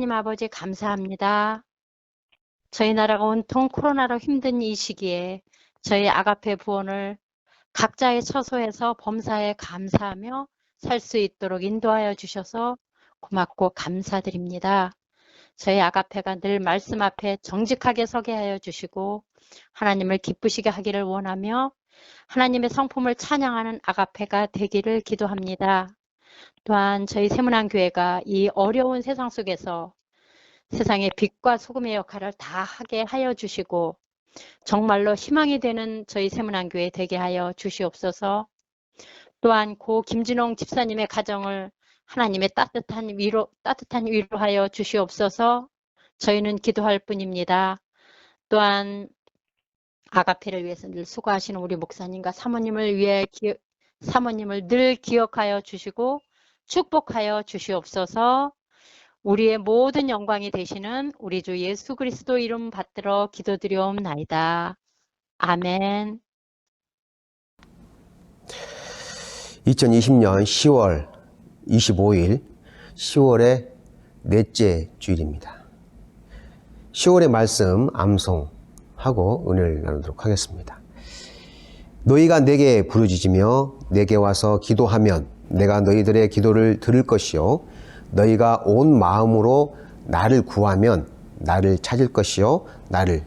하나님 아버지 감사합니다. 저희 나라가 온통 코로나로 힘든 이 시기에 저희 아가페 부원을 각자의 처소에서 범사에 감사하며 살 수 있도록 인도하여 주셔서 고맙고 감사드립니다. 저희 아가페가 늘 말씀 앞에 정직하게 서게 하여 주시고 하나님을 기쁘시게 하기를 원하며 하나님의 성품을 찬양하는 아가페가 되기를 기도합니다. 또한 저희 세문안교회가 이 어려운 세상 속에서 세상의 빛과 소금의 역할을 다 하게 하여 주시고 정말로 희망이 되는 저희 세문안교회 되게 하여 주시옵소서. 또한 고 김진홍 집사님의 가정을 하나님의 따뜻한 위로하여 주시옵소서. 저희는 기도할 뿐입니다. 또한 아가페를 위해서 늘 수고하시는 우리 목사님과 사모님을 위해 사모님을 늘 기억하여 주시고 축복하여 주시옵소서. 우리의 모든 영광이 되시는 우리 주 예수 그리스도 이름 받들어 기도드리옵나이다. 아멘. 2020년 10월 25일 10월의 넷째 주일입니다. 10월의 말씀 암송하고 은혜를 나누도록 하겠습니다. 너희가 내게 부르짖으며 내게 와서 기도하면 내가 너희들의 기도를 들을 것이요 너희가 온 마음으로 나를 구하면 나를 찾을 것이요 나를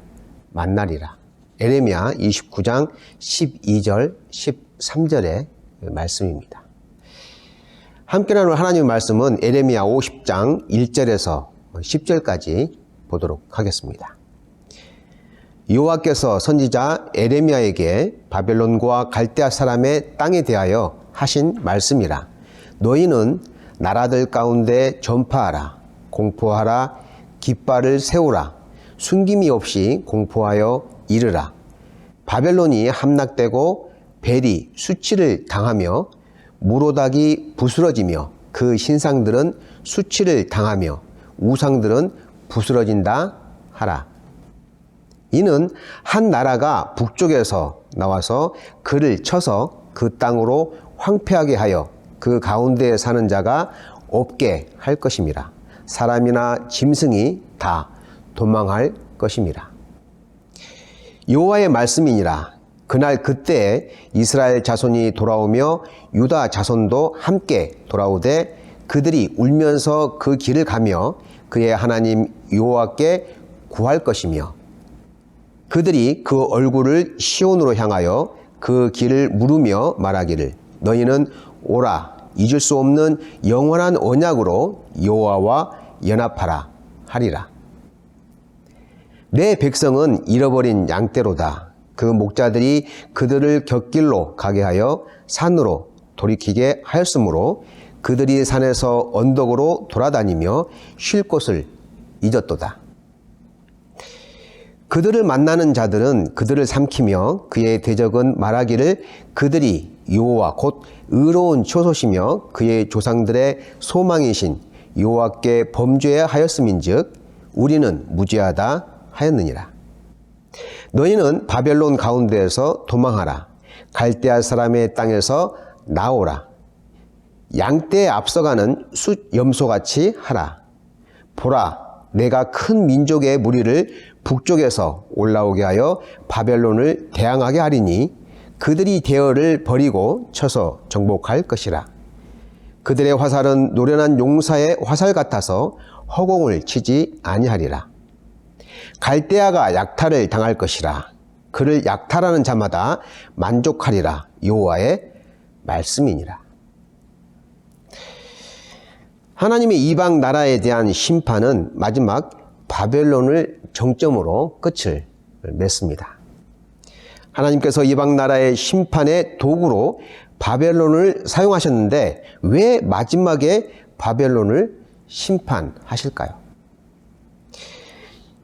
만나리라. 에레미야 29장 12절 13절의 말씀입니다. 함께 나눌 하나님의 말씀은 에레미야 50장 1절에서 10절까지 보도록 하겠습니다. 여호와께서 선지자 에레미야에게 바벨론과 갈대아 사람의 땅에 대하여 하신 말씀이라. 너희는 나라들 가운데 전파하라. 공포하라. 깃발을 세우라. 숨김이 없이 공포하여 이르라. 바벨론이 함락되고 벨이 수치를 당하며 무로닥이 부스러지며 그 신상들은 수치를 당하며 우상들은 부스러진다 하라. 이는 한 나라가 북쪽에서 나와서 그를 쳐서 그 땅으로 황폐하게 하여 그 가운데에 사는 자가 없게 할 것임이라. 사람이나 짐승이 다 도망할 것임이라. 여호와의 말씀이니라. 그날 그때에 이스라엘 자손이 돌아오며 유다 자손도 함께 돌아오되 그들이 울면서 그 길을 가며 그의 하나님 여호와께 구할 것이며 그들이 그 얼굴을 시온으로 향하여 그 길을 물으며 말하기를 너희는 오라 잊을 수 없는 영원한 언약으로 여호와와 연합하라 하리라. 내 백성은 잃어버린 양떼로다. 그 목자들이 그들을 곁길로 가게 하여 산으로 돌이키게 하였으므로 그들이 산에서 언덕으로 돌아다니며 쉴 곳을 잊었도다. 그들을 만나는 자들은 그들을 삼키며 그의 대적은 말하기를 그들이 여호와 곧 의로운 초소시며 그의 조상들의 소망이신 여호와께 범죄하여 하였음인즉 우리는 무죄하다 하였느니라. 너희는 바벨론 가운데에서 도망하라. 갈대아 사람의 땅에서 나오라. 양떼에 앞서가는 숫 염소같이 하라. 보라, 내가 큰 민족의 무리를 북쪽에서 올라오게 하여 바벨론을 대항하게 하리니 그들이 대열을 버리고 쳐서 정복할 것이라. 그들의 화살은 노련한 용사의 화살 같아서 허공을 치지 아니하리라. 갈대아가 약탈을 당할 것이라. 그를 약탈하는 자마다 만족하리라. 여호와의 말씀이니라. 하나님의 이방 나라에 대한 심판은 마지막 바벨론을 정점으로 끝을 맺습니다. 하나님께서 이방 나라의 심판의 도구로 바벨론을 사용하셨는데 왜 마지막에 바벨론을 심판하실까요?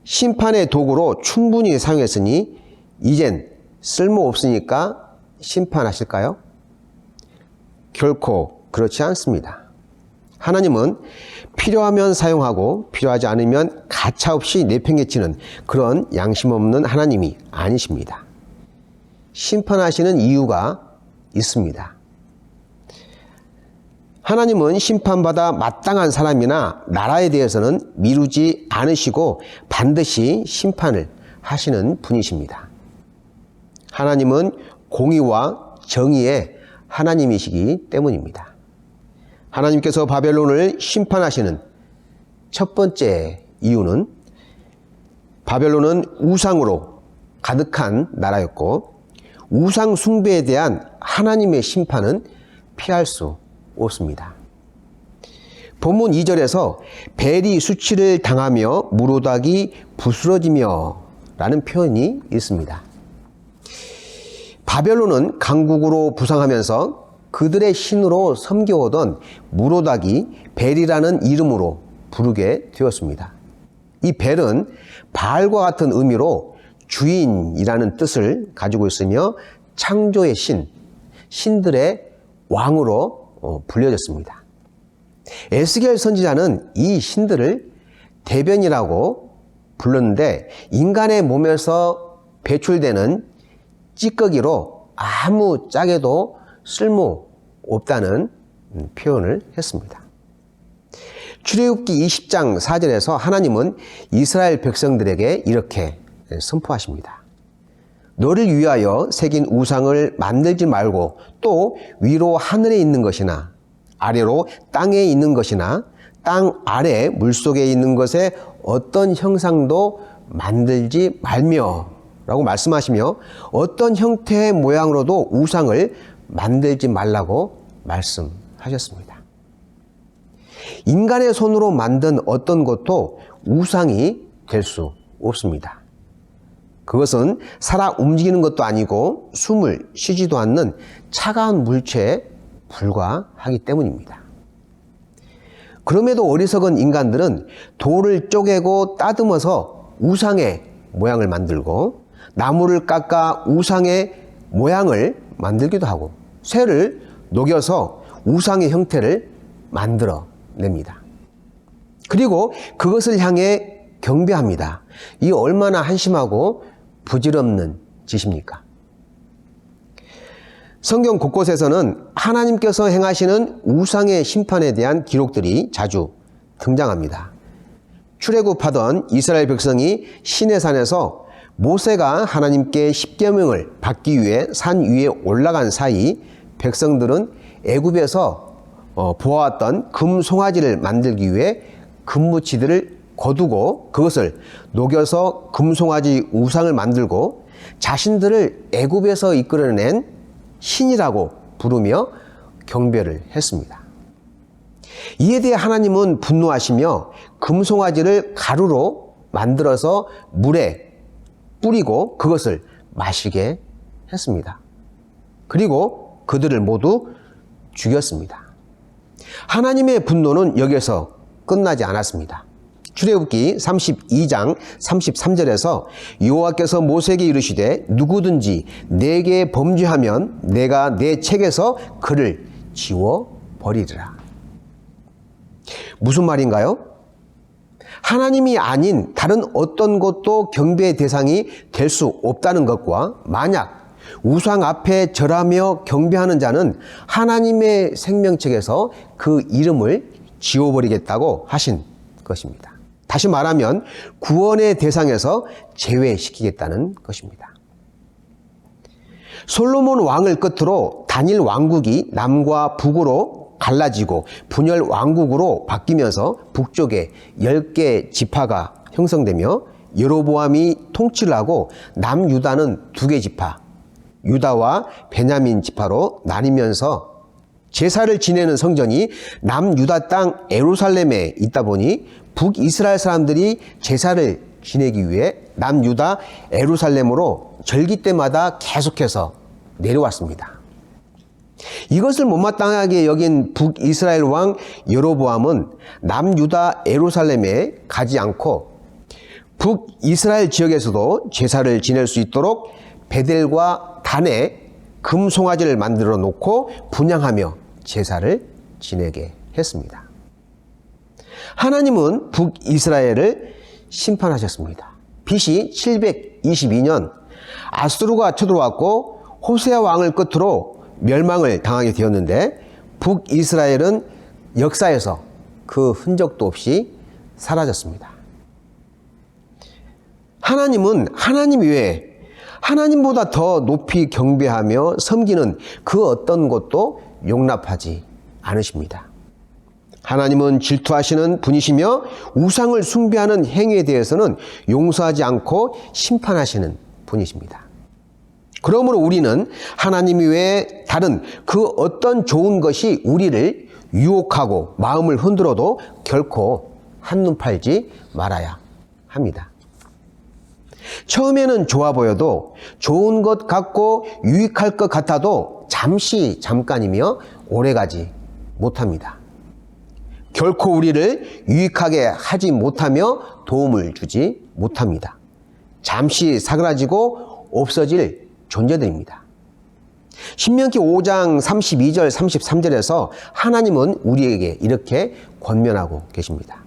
심판의 도구로 충분히 사용했으니 이젠 쓸모없으니까 심판하실까요? 결코 그렇지 않습니다. 하나님은 필요하면 사용하고 필요하지 않으면 가차없이 내팽개치는 그런 양심 없는 하나님이 아니십니다. 심판하시는 이유가 있습니다. 하나님은 심판받아 마땅한 사람이나 나라에 대해서는 미루지 않으시고 반드시 심판을 하시는 분이십니다. 하나님은 공의와 정의의 하나님이시기 때문입니다. 하나님께서 바벨론을 심판하시는 첫 번째 이유는 바벨론은 우상으로 가득한 나라였고 우상 숭배에 대한 하나님의 심판은 피할 수 없습니다. 본문 2절에서 벨이 수치를 당하며 무로닥이 부스러지며 라는 표현이 있습니다. 바벨론은 강국으로 부상하면서 그들의 신으로 섬겨오던 무로닥이 벨이라는 이름으로 부르게 되었습니다. 이 벨은 바알과 같은 의미로 주인이라는 뜻을 가지고 있으며 창조의 신, 신들의 왕으로 불려졌습니다. 에스겔 선지자는 이 신들을 대변이라고 불렀는데 인간의 몸에서 배출되는 찌꺼기로 아무 짝에도 쓸모 없다는 표현을 했습니다. 출애굽기 20장 4절에서 하나님은 이스라엘 백성들에게 이렇게 선포하십니다. 너를 위하여 새긴 우상을 만들지 말고 또 위로 하늘에 있는 것이나 아래로 땅에 있는 것이나 땅 아래 물속에 있는 것에 어떤 형상도 만들지 말며 라고 말씀하시며 어떤 형태의 모양으로도 우상을 만들지 말라고 말씀하셨습니다. 인간의 손으로 만든 어떤 것도 우상이 될 수 없습니다. 그것은 살아 움직이는 것도 아니고 숨을 쉬지도 않는 차가운 물체에 불과하기 때문입니다. 그럼에도 어리석은 인간들은 돌을 쪼개고 따듬어서 우상의 모양을 만들고 나무를 깎아 우상의 모양을 만들기도 하고 쇠를 녹여서 우상의 형태를 만들어 냅니다. 그리고 그것을 향해 경배합니다. 이 얼마나 한심하고 부질없는 짓입니까? 성경 곳곳에서는 하나님께서 행하시는 우상의 심판에 대한 기록들이 자주 등장합니다. 출애굽하던 이스라엘 백성이 시내산에서 모세가 하나님께 십계명을 받기 위해 산 위에 올라간 사이 백성들은 애굽에서 보아왔던 금 송아지를 만들기 위해 금무치들을 거두고 그것을 녹여서 금송아지 우상을 만들고 자신들을 애굽에서 이끌어낸 신이라고 부르며 경배를 했습니다. 이에 대해 하나님은 분노하시며 금송아지를 가루로 만들어서 물에 뿌리고 그것을 마시게 했습니다. 그리고 그들을 모두 죽였습니다. 하나님의 분노는 여기서 끝나지 않았습니다. 출애굽기 32장 33절에서 여호와께서 모세에게 이르시되 누구든지 내게 범죄하면 내가 내 책에서 그를 지워버리리라. 무슨 말인가요? 하나님이 아닌 다른 어떤 것도 경배의 대상이 될 수 없다는 것과 만약 우상 앞에 절하며 경배하는 자는 하나님의 생명책에서 그 이름을 지워버리겠다고 하신 것입니다. 다시 말하면 구원의 대상에서 제외시키겠다는 것입니다. 솔로몬 왕을 끝으로 단일 왕국이 남과 북으로 갈라지고 분열 왕국으로 바뀌면서 북쪽에 10개 지파가 형성되며 여로보암이 통치를 하고 남유다는 2개 지파, 유다와 베냐민 지파로 나뉘면서 제사를 지내는 성전이 남유다 땅 예루살렘에 있다 보니 북이스라엘 사람들이 제사를 지내기 위해 남유다 예루살렘으로 절기 때마다 계속해서 내려왔습니다. 이것을 못마땅하게 여긴 북이스라엘 왕 여로보암은 남유다 예루살렘에 가지 않고 북이스라엘 지역에서도 제사를 지낼 수 있도록 베델과 단에 금송아지를 만들어 놓고 분향하며 제사를 지내게 했습니다. 하나님은 북이스라엘을 심판하셨습니다. BC 722년 아수르가 쳐들어왔고 호세아 왕을 끝으로 멸망을 당하게 되었는데 북이스라엘은 역사에서 그 흔적도 없이 사라졌습니다. 하나님은 하나님 외에 하나님보다 더 높이 경배하며 섬기는 그 어떤 것도 용납하지 않으십니다. 하나님은 질투하시는 분이시며 우상을 숭배하는 행위에 대해서는 용서하지 않고 심판하시는 분이십니다. 그러므로 우리는 하나님 외에 다른 그 어떤 좋은 것이 우리를 유혹하고 마음을 흔들어도 결코 한눈 팔지 말아야 합니다. 처음에는 좋아 보여도 좋은 것 같고 유익할 것 같아도 잠깐이며 오래가지 못합니다. 결코 우리를 유익하게 하지 못하며 도움을 주지 못합니다. 잠시 사그라지고 없어질 존재들입니다. 신명기 5장 32절 33절에서 하나님은 우리에게 이렇게 권면하고 계십니다.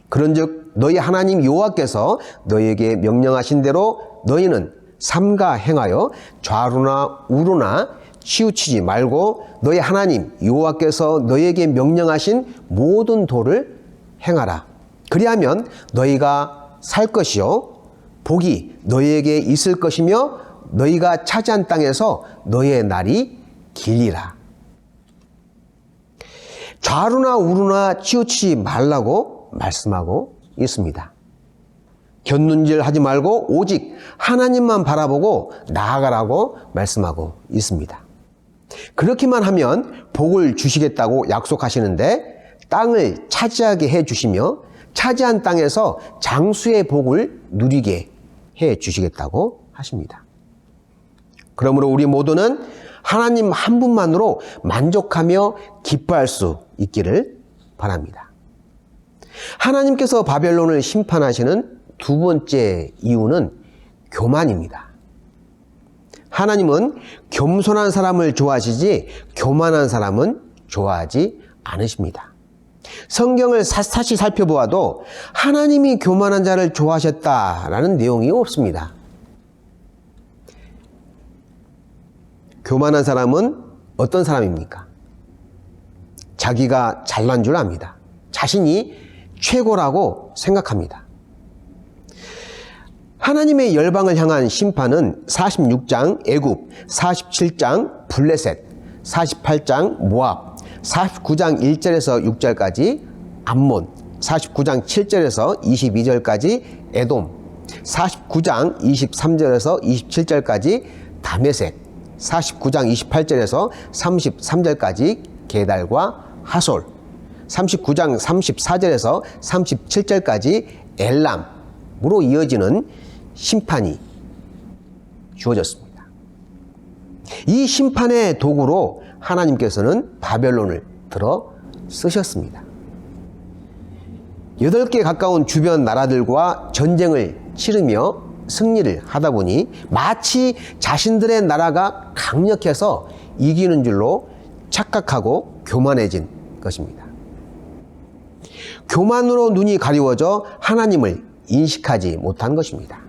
그런즉 너희 하나님 여호와께서 너희에게 명령하신 대로 너희는 삼가 행하여 좌로나 우로나 치우치지 말고 너희 하나님 여호와께서 너희에게 명령하신 모든 도를 행하라. 그리하면 너희가 살 것이요 복이 너희에게 있을 것이며 너희가 차지한 땅에서 너희의 날이 길리라. 좌로나 우로나 치우치지 말라고 말씀하고 있습니다. 곁눈질 하지 말고 오직 하나님만 바라보고 나아가라고 말씀하고 있습니다. 그렇게만 하면 복을 주시겠다고 약속하시는데 땅을 차지하게 해주시며 차지한 땅에서 장수의 복을 누리게 해주시겠다고 하십니다. 그러므로 우리 모두는 하나님 한 분만으로 만족하며 기뻐할 수 있기를 바랍니다. 하나님께서 바벨론을 심판하시는 두 번째 이유는 교만입니다. 하나님은 겸손한 사람을 좋아하시지 교만한 사람은 좋아하지 않으십니다. 성경을 샅샅이 살펴보아도 하나님이 교만한 자를 좋아하셨다라는 내용이 없습니다. 교만한 사람은 어떤 사람입니까? 자기가 잘난 줄 압니다. 자신이 최고라고 생각합니다. 하나님의 열방을 향한 심판은 46장 애굽, 47장 블레셋, 48장 모압, 49장 1절에서 6절까지 암몬, 49장 7절에서 22절까지 에돔, 49장 23절에서 27절까지 다메섹, 49장 28절에서 33절까지 게달과 하솔, 39장 34절에서 37절까지 엘람으로 이어지는 심판이 주어졌습니다. 이 심판의 도구로 하나님께서는 바벨론을 들어 쓰셨습니다. 8개 가까운 주변 나라들과 전쟁을 치르며 승리를 하다 보니 마치 자신들의 나라가 강력해서 이기는 줄로 착각하고 교만해진 것입니다. 교만으로 눈이 가리워져 하나님을 인식하지 못한 것입니다.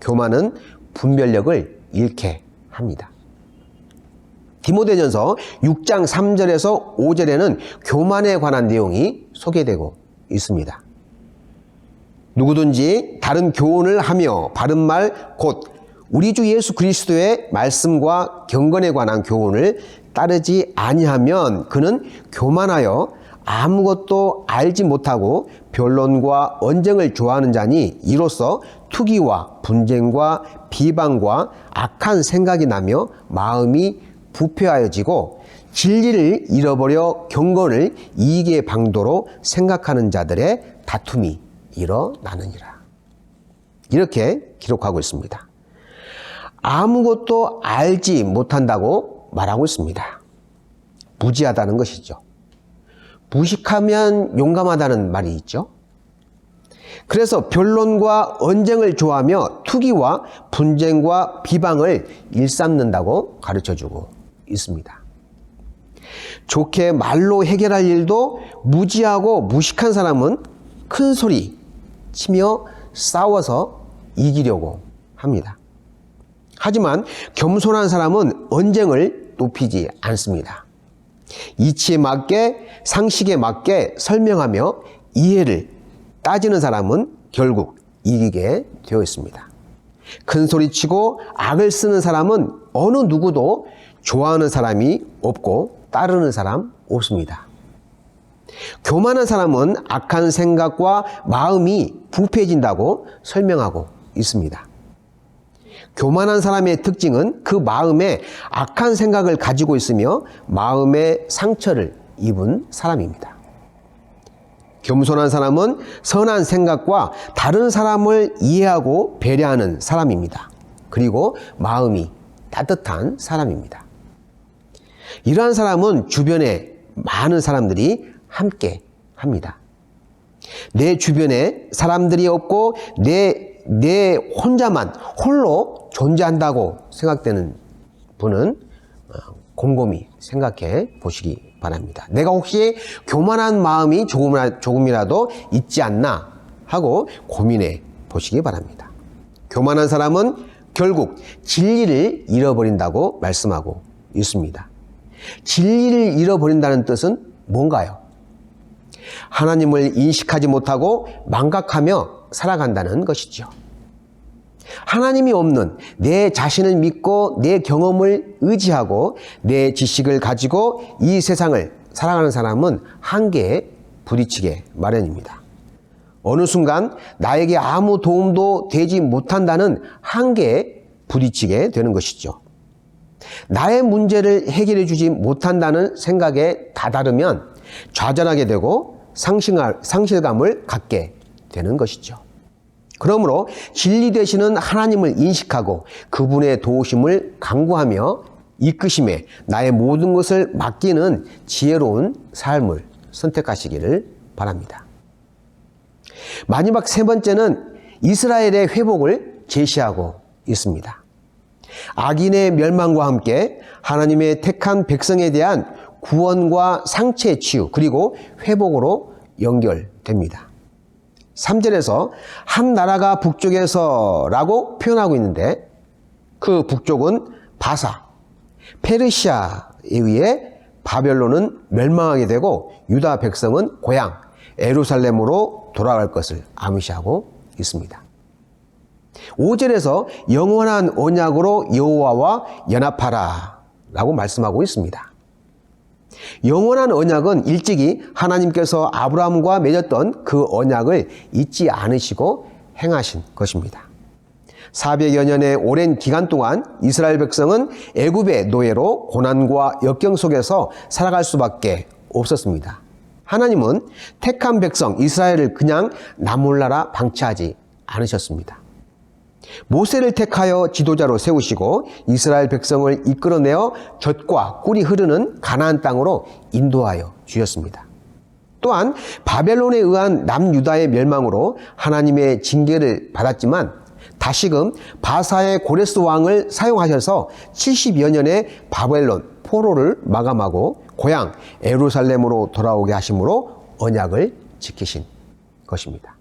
교만은 분별력을 잃게 합니다. 디모데전서 6장 3절에서 5절에는 교만에 관한 내용이 소개되고 있습니다. 누구든지 다른 교훈을 하며 바른 말 곧 우리 주 예수 그리스도의 말씀과 경건에 관한 교훈을 따르지 아니하면 그는 교만하여 아무것도 알지 못하고 변론과 언쟁을 좋아하는 자니 이로써 투기와 분쟁과 비방과 악한 생각이 나며 마음이 부패하여지고 진리를 잃어버려 경건을 이익의 방도로 생각하는 자들의 다툼이 일어나느니라. 이렇게 기록하고 있습니다. 아무것도 알지 못한다고 말하고 있습니다. 무지하다는 것이죠. 무식하면 용감하다는 말이 있죠. 그래서 변론과 언쟁을 좋아하며 투기와 분쟁과 비방을 일삼는다고 가르쳐주고 있습니다. 좋게 말로 해결할 일도 무지하고 무식한 사람은 큰 소리 치며 싸워서 이기려고 합니다. 하지만 겸손한 사람은 언쟁을 높이지 않습니다. 이치에 맞게, 상식에 맞게 설명하며 이해를 따지는 사람은 결국 이기게 되어 있습니다. 큰 소리치고 악을 쓰는 사람은 어느 누구도 좋아하는 사람이 없고 따르는 사람 없습니다. 교만한 사람은 악한 생각과 마음이 부패해진다고 설명하고 있습니다. 교만한 사람의 특징은 그 마음에 악한 생각을 가지고 있으며 마음의 상처를 입은 사람입니다. 겸손한 사람은 선한 생각과 다른 사람을 이해하고 배려하는 사람입니다. 그리고 마음이 따뜻한 사람입니다. 이러한 사람은 주변에 많은 사람들이 함께 합니다. 내 주변에 사람들이 없고 내 혼자만 홀로 존재한다고 생각되는 분은 곰곰이 생각해 보시기 바랍니다. 내가 혹시 교만한 마음이 조금이라도 있지 않나 하고 고민해 보시기 바랍니다. 교만한 사람은 결국 진리를 잃어버린다고 말씀하고 있습니다. 진리를 잃어버린다는 뜻은 뭔가요? 하나님을 인식하지 못하고 망각하며 살아간다는 것이죠. 하나님이 없는 내 자신을 믿고 내 경험을 의지하고 내 지식을 가지고 이 세상을 살아가는 사람은 한계에 부딪히게 마련입니다. 어느 순간 나에게 아무 도움도 되지 못한다는 한계에 부딪히게 되는 것이죠. 나의 문제를 해결해 주지 못한다는 생각에 다다르면 좌절하게 되고 상실감을 갖게 되는 것이죠. 그러므로 진리 되시는 하나님을 인식하고 그분의 도우심을 간구하며 이끄심에 나의 모든 것을 맡기는 지혜로운 삶을 선택하시기를 바랍니다. 마지막 세 번째는 이스라엘의 회복을 제시하고 있습니다. 악인의 멸망과 함께 하나님의 택한 백성에 대한 구원과 상처의 치유 그리고 회복으로 연결됩니다. 3절에서 한 나라가 북쪽에서 라고 표현하고 있는데 그 북쪽은 바사, 페르시아에 의해 바벨론은 멸망하게 되고 유다 백성은 고향 예루살렘으로 돌아갈 것을 암시하고 있습니다. 5절에서 영원한 언약으로 여호와와 연합하라 라고 말씀하고 있습니다. 영원한 언약은 일찍이 하나님께서 아브라함과 맺었던 그 언약을 잊지 않으시고 행하신 것입니다. 400여 년의 오랜 기간 동안 이스라엘 백성은 애굽의 노예로 고난과 역경 속에서 살아갈 수밖에 없었습니다. 하나님은 택한 백성 이스라엘을 그냥 나 몰라라 방치하지 않으셨습니다. 모세를 택하여 지도자로 세우시고 이스라엘 백성을 이끌어내어 젖과 꿀이 흐르는 가나안 땅으로 인도하여 주셨습니다. 또한 바벨론에 의한 남유다의 멸망으로 하나님의 징계를 받았지만 다시금 바사의 고레스 왕을 사용하셔서 70여 년의 바벨론 포로를 마감하고 고향 예루살렘으로 돌아오게 하심으로 언약을 지키신 것입니다.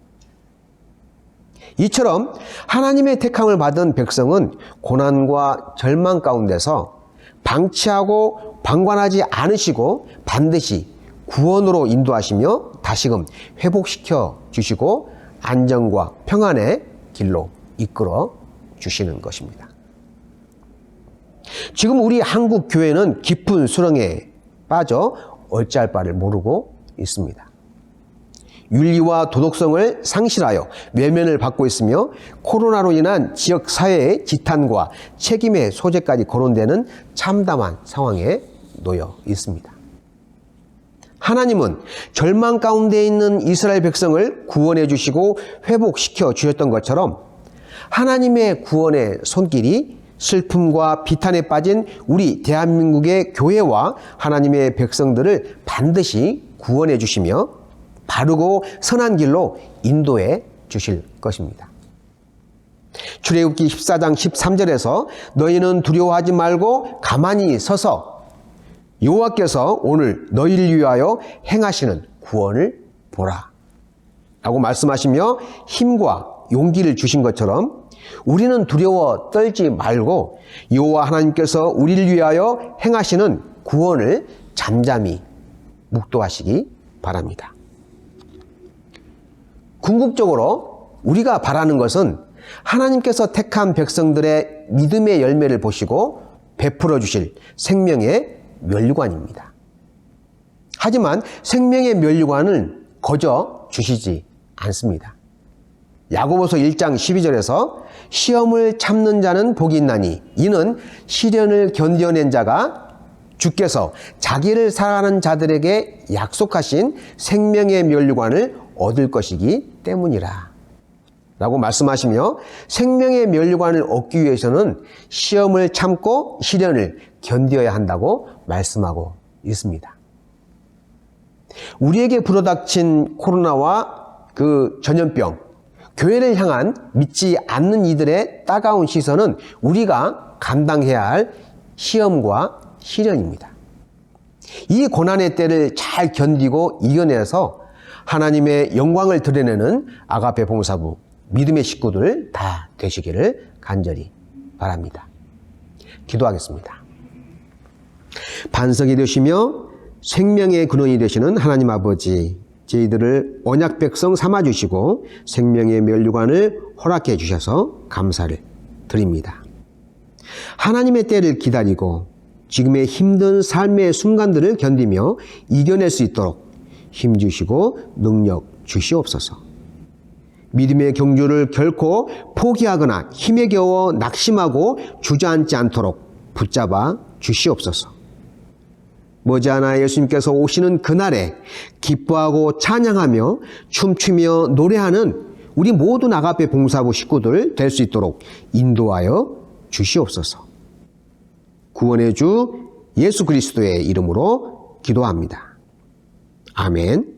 이처럼 하나님의 택함을 받은 백성은 고난과 절망 가운데서 방치하고 방관하지 않으시고 반드시 구원으로 인도하시며 다시금 회복시켜 주시고 안정과 평안의 길로 이끌어 주시는 것입니다. 지금 우리 한국 교회는 깊은 수렁에 빠져 어찌할 바를 모르고 있습니다. 윤리와 도덕성을 상실하여 외면을 받고 있으며 코로나로 인한 지역 사회의 지탄과 책임의 소재까지 거론되는 참담한 상황에 놓여 있습니다. 하나님은 절망 가운데 있는 이스라엘 백성을 구원해 주시고 회복시켜 주셨던 것처럼 하나님의 구원의 손길이 슬픔과 비탄에 빠진 우리 대한민국의 교회와 하나님의 백성들을 반드시 구원해 주시며 바르고 선한 길로 인도해 주실 것입니다. 출애굽기 14장 13절에서 너희는 두려워하지 말고 가만히 서서 여호와께서 오늘 너희를 위하여 행하시는 구원을 보라 라고 말씀하시며 힘과 용기를 주신 것처럼 우리는 두려워 떨지 말고 여호와 하나님께서 우리를 위하여 행하시는 구원을 잘 잠잠히 묵도하시기 바랍니다. 궁극적으로 우리가 바라는 것은 하나님께서 택한 백성들의 믿음의 열매를 보시고 베풀어 주실 생명의 면류관입니다. 하지만 생명의 면류관을 거저 주시지 않습니다. 야고보서 1장 12절에서 시험을 참는 자는 복이 있나니 이는 시련을 견뎌낸 자가 주께서 자기를 사랑하는 자들에게 약속하신 생명의 면류관을 얻을 것이기 때문이라 라고 말씀하시며 생명의 면류관을 얻기 위해서는 시험을 참고 시련을 견뎌야 한다고 말씀하고 있습니다. 우리에게 불어닥친 코로나와 그 전염병, 교회를 향한 믿지 않는 이들의 따가운 시선은 우리가 감당해야 할 시험과 시련입니다. 이 고난의 때를 잘 견디고 이겨내서 하나님의 영광을 드러내는 아가페 봉사부 믿음의 식구들 다 되시기를 간절히 바랍니다. 기도하겠습니다. 반석이 되시며 생명의 근원이 되시는 하나님 아버지, 저희들을 언약 백성 삼아주시고 생명의 면류관을 허락해 주셔서 감사를 드립니다. 하나님의 때를 기다리고 지금의 힘든 삶의 순간들을 견디며 이겨낼 수 있도록 힘주시고 능력 주시옵소서. 믿음의 경주를 결코 포기하거나 힘에 겨워 낙심하고 주저앉지 않도록 붙잡아 주시옵소서. 머지않아 예수님께서 오시는 그날에 기뻐하고 찬양하며 춤추며 노래하는 우리 모든 아가페 봉사부 식구들 될 수 있도록 인도하여 주시옵소서. 구원의 주 예수 그리스도의 이름으로 기도합니다. 아멘.